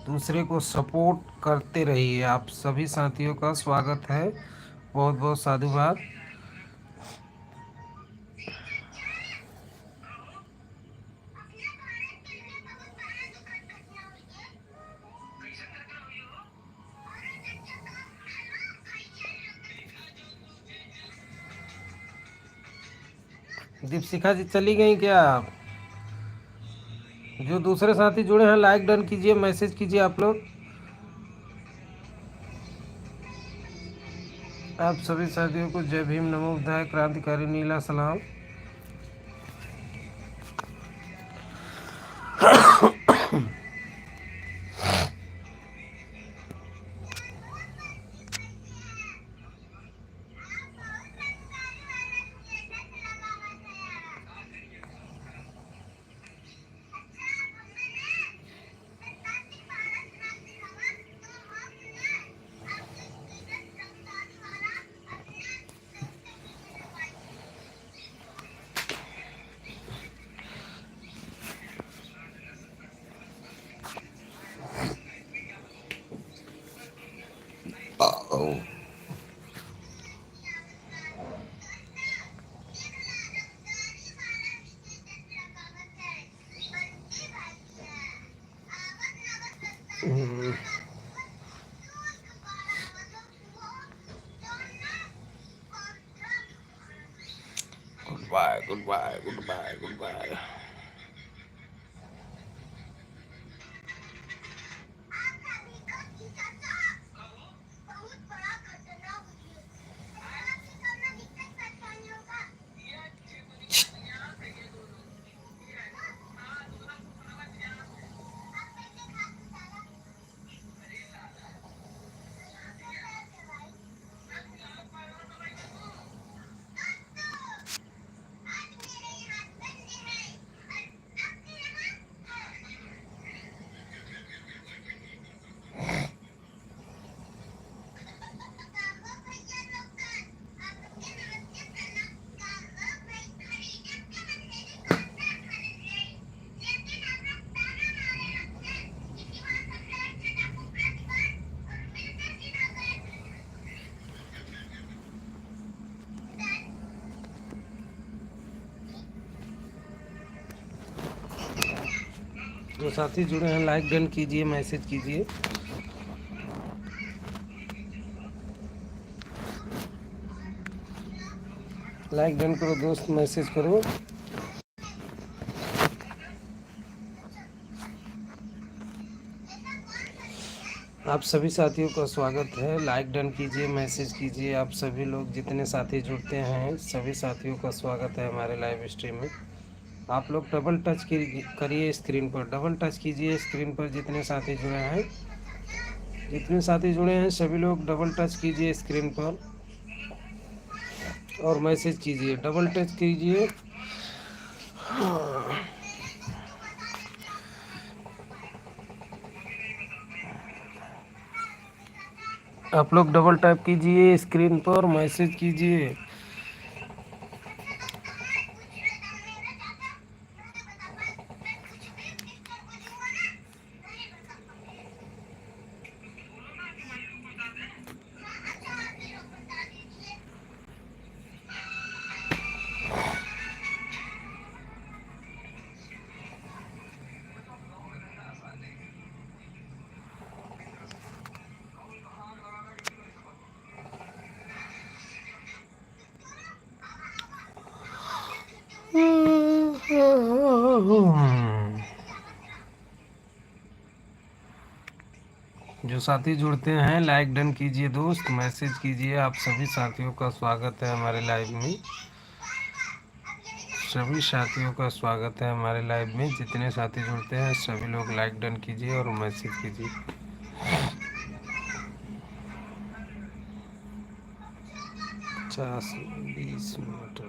दूसरे को सपोर्ट करते रहिए। आप सभी साथियों का स्वागत है, बहुत बहुत साधुवाद। दीपशिखा जी चली गई क्या? जो दूसरे साथी जुड़े हैं लाइक डन कीजिए, मैसेज कीजिए आप लोग। आप सभी साथियों को जय भीम, नमो बुद्धाय, क्रांतिकारी नीला सलाम। Good bye, good bye, good bye, good bye. जो साथी जुड़े हैं लाइक डन कीजिए, मैसेज कीजिए। लाइक डन करो दोस्त, मैसेज करो। आप सभी साथियों का स्वागत है। लाइक डन कीजिए, मैसेज कीजिए। आप सभी लोग जितने साथी जुड़ते हैं सभी साथियों का स्वागत है हमारे लाइव स्ट्रीम में। आप लोग डबल टच करिए स्क्रीन पर, डबल टच कीजिए स्क्रीन पर। जितने साथी जुड़े हैं सभी लोग डबल टच कीजिए स्क्रीन पर और मैसेज कीजिए, डबल टच कीजिए। आप लोग डबल टैप कीजिए स्क्रीन पर, मैसेज कीजिए। जो साथी जुड़ते हैं लाइक डन कीजिए दोस्त, मैसेज कीजिए। आप सभी साथियों का स्वागत है हमारे लाइव में। सभी साथियों का स्वागत है हमारे लाइव में। जितने साथी जुड़ते हैं सभी लोग लाइक डन कीजिए और मैसेज कीजिए। 50 20 मिनट